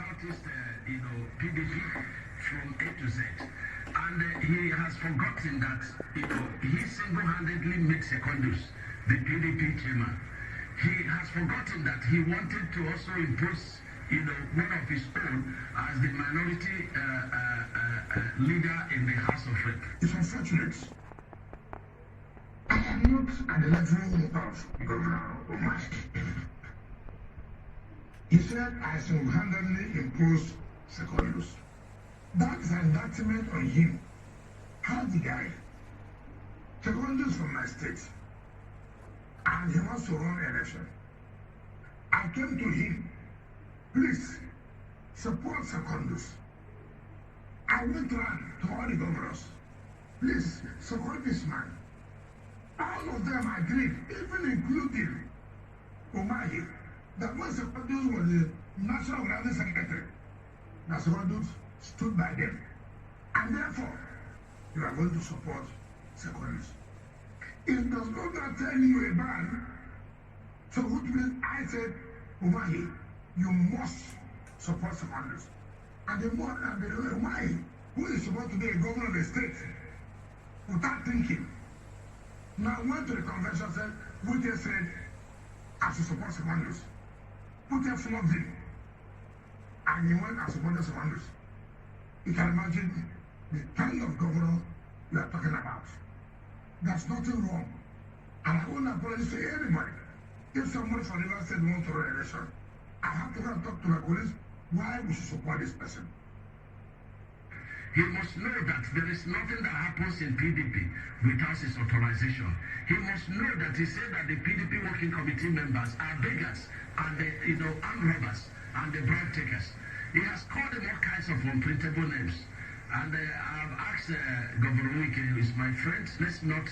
Southeast, PDP from A to Z. And he has forgotten that, he single-handedly made Secondus the PDP chairman. He has forgotten that he wanted to also impose, one of his own as the minority leader in the House of Rep. It's unfortunate. I am not at the level of Governor Umahi. He said I single-handedly imposed Secondus. That is an indictment on him. How the guy? Secondus from my state. And he wants to run an election. I came to him. Please, support Secondus. I went around to all the governors. Please, support this man. All of them agreed, even including Umahi, that when Secondus was the National Organizing Secretary, that Secondus stood by them. And therefore, you are going to support Secondus. It does not tell you a ban. So which means I said, Umahi, you must support Secondus. And the Umahi, who is supposed to be a governor of the state, without thinking, now went to the convention and said, Wike said, I should support Secondus. Wike flubbed him. And he went and supported Secondus. You can imagine the kind of governor you are talking about. There's nothing wrong. And I won't apologize to anybody. If somebody from River State wants to run an election, I have to go and talk to my colleagues why we should support this person. He must know that there is nothing that happens in PDP without his authorization. He must know that he said that the PDP working committee members are beggars and armed robbers and the bribe takers. He has called them all kinds of unprintable names. And I've asked Governor Wike, is my friend, let's not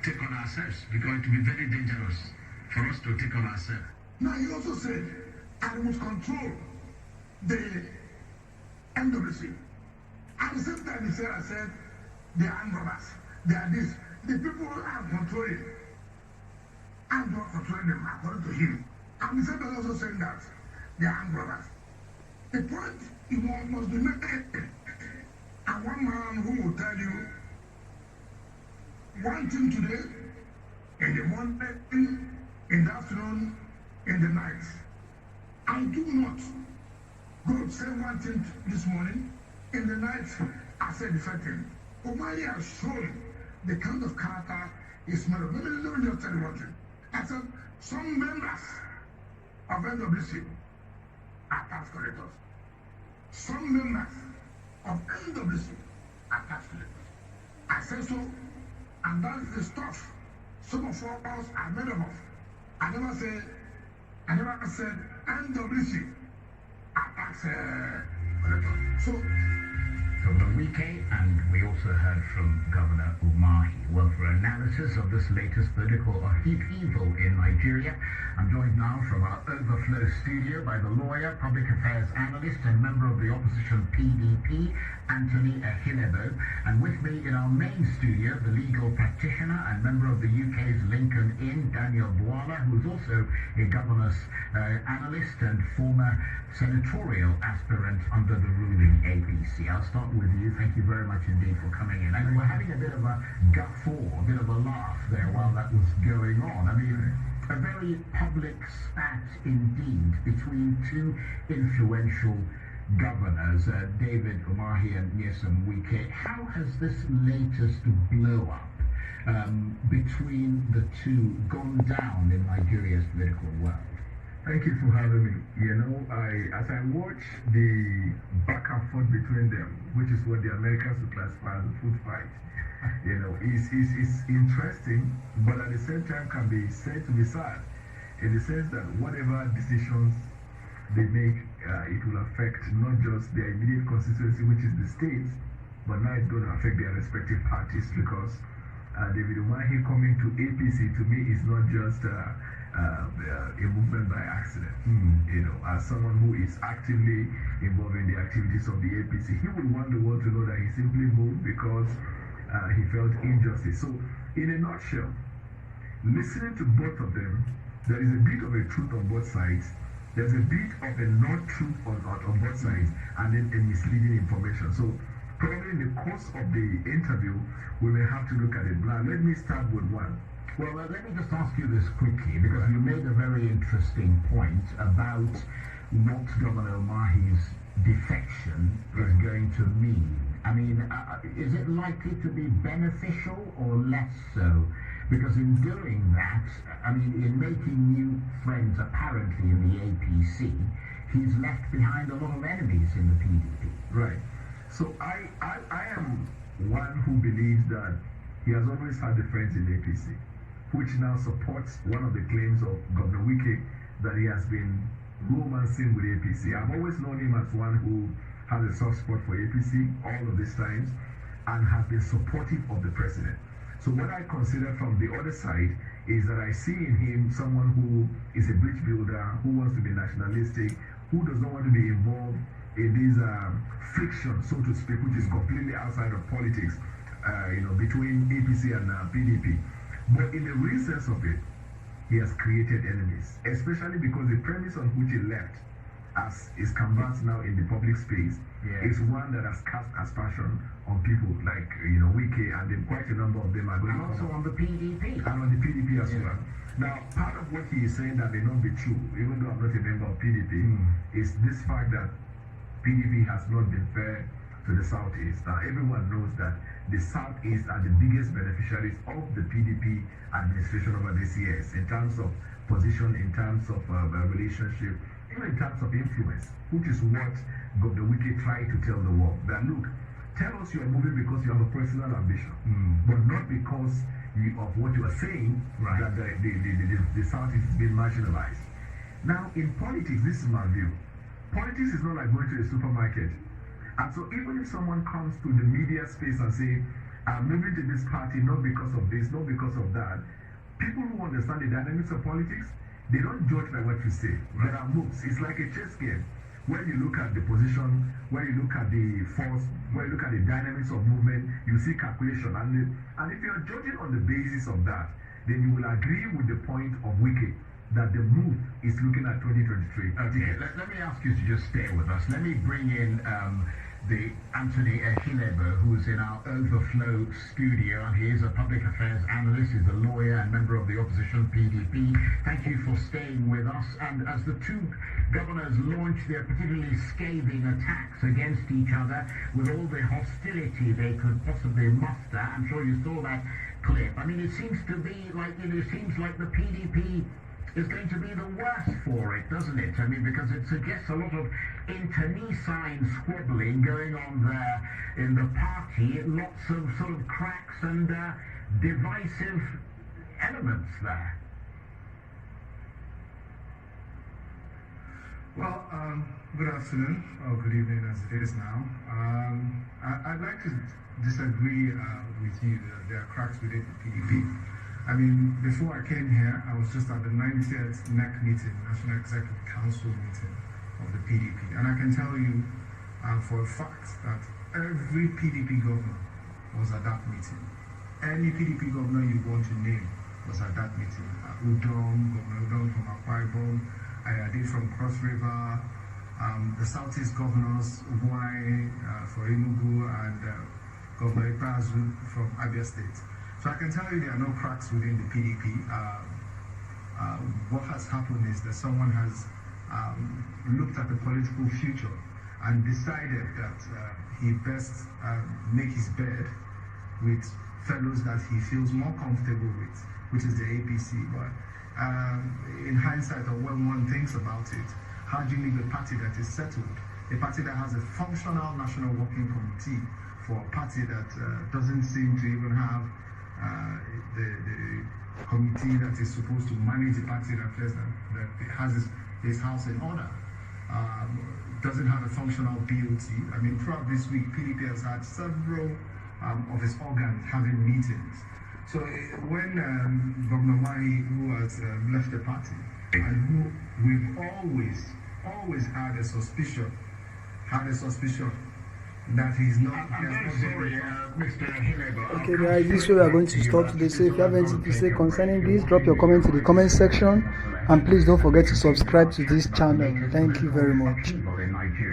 take on ourselves because it will be very dangerous for us to take on ourselves. Now he also said, I must control the NWC. At the same time, I said, they are armed robbers. They are this. The people I'm controlling, I'm not controlling them according to him. And he said, also saying that they are armed robbers. The point he must be made. And one man who will tell you one thing today, in the morning, in the afternoon, in the night. I do not go say one thing this morning, in the night, I said the same thing. Umahi has shown the kind of character is made of. Let me just tell you one thing. I said, some members of NWC are tax collectors. Some members of NWC are tax collectors. I said so, and that is the stuff some of us are made of. I never said NWC are tax collectors. So, Governor Wike, and we also heard from Governor Umahi. Well, for analysis of this latest political upheaval in Nigeria, I'm joined now from our Overflow studio by the lawyer, public affairs analyst, and member of the opposition PDP, Anthony Ahilebo, and with me in our main studio, the legal practitioner and member of the UK's Lincoln Inn, Daniel Bwala, who is also a governance analyst and former senatorial aspirant under the ruling ABC. I'll start with you. Thank you very much indeed for coming in. And we're having a bit of a guffaw, a bit of a laugh there while that was going on. I mean, a very public spat indeed between two influential governors, David Umahi and Nyesom Wike. How has this latest blow up between the two gone down in Nigeria's political world? Thank you for having me. As I watch the back and forth between them, which is what the Americans would classify as a food fight, it's interesting, but at the same time can be said to be sad, in the sense that whatever decisions they make, it will affect not just their immediate constituency, which is the states, but now it's going to affect their respective parties, because David Umahi coming to APC to me is not just a movement by accident. As someone who is actively involved in the activities of the APC, he would want the world to know that he simply moved because he felt injustice. So, in a nutshell, listening to both of them, there is a bit of a truth on both sides, there's a bit of a non-truth on both sides, and then a misleading information. So probably in the course of the interview, we may have to look at it. Now, let me start with one. Well, let me just ask you this quickly, because you made a very interesting point about what Governor Umahi's defection is going to mean. I mean, is it likely to be beneficial or less so? Because in doing that, I mean, in making new friends apparently in the APC, he's left behind a lot of enemies in the PDP. Right. So I am one who believes that he has always had the friends in the APC, which now supports one of the claims of Governor Wike that he has been romancing with APC. I've always known him as one who has a soft spot for APC all of these times and has been supportive of the president. So what I consider from the other side is that I see in him someone who is a bridge builder, who wants to be nationalistic, who does not want to be involved in this friction, so to speak, which is completely outside of politics, between APC and PDP. But in the real sense of it, he has created enemies, especially because the premise on which he left, as is canvassed now in the public space, is one that has cast aspersion on people like Wike, and then quite a number of them are going and also on the PDP. And on the PDP as well. Now, part of what he is saying that may not be true, even though I'm not a member of PDP, is this fact that PDP has not been fair to the Southeast. Now, everyone knows that the Southeast are the biggest beneficiaries of the PDP administration over these years, in terms of position, in terms of relationship, even in terms of influence, which is what Governor Wike tried to tell the world. That look, tell us you are moving because you have a personal ambition, but not because of what you are saying, that the Southeast is being marginalized. Now, in politics, this is my view. Politics is not like going to a supermarket. And so even if someone comes to the media space and say, I'm moving to this party not because of this, not because of that, people who understand the dynamics of politics, they don't judge by what you say. There are moves. It's like a chess game. When you look at the position, when you look at the force, when you look at the dynamics of movement, you see calculation. And if you are judging on the basis of that, then you will agree with the point of Wike that the move is looking at 2023. Okay, let me ask you to just stay with us. Let me bring in the Anthony Ehilebo, who's in our Overflow studio, and he is a public affairs analyst, he's a lawyer and member of the opposition PDP. Thank you for staying with us. And as the two governors launch their particularly scathing attacks against each other with all the hostility they could possibly muster, I'm sure you saw that clip. I mean, it seems to be like, it seems like the PDP is going to be the worse for it, doesn't it? I mean, because it suggests a lot of internecine squabbling going on there in the party, lots of sort of cracks and divisive elements there. Well, good afternoon, or good evening as it is now. I'd like to disagree with you that there are cracks within the PDP. I mean, before I came here, I was just at the 90th NEC meeting, National Executive Council meeting of the PDP. And I can tell you for a fact that every PDP governor was at that meeting. Any PDP governor you want to name was at that meeting. Governor Udom from Akwa Ibom, Ayade from Cross River, the Southeast governors, Umahi for Enugu, and Governor Ipazu from Abia State. So I can tell you there are no cracks within the PDP. What has happened is that someone has looked at the political future and decided that he best make his bed with fellows that he feels more comfortable with, which is the APC. But in hindsight, or when one thinks about it, how do you leave a party that is settled, a party that has a functional national working committee, for a party that doesn't seem to even have the committee that is supposed to manage the party affairs, that has his house in order, doesn't have a functional BOT. I mean, throughout this week, PDP has had several of its organs having meetings. So when Governor Umahi, who has left the party, and who we've always had a suspicion that he's not. I'm very sorry, Mr. Ehilebo. Okay, guys, this is where we are going to stop today. So if you have anything to say concerning this, drop your comment in the comment section. and please don't forget to subscribe to this channel. Thank you very much. In Nigeria.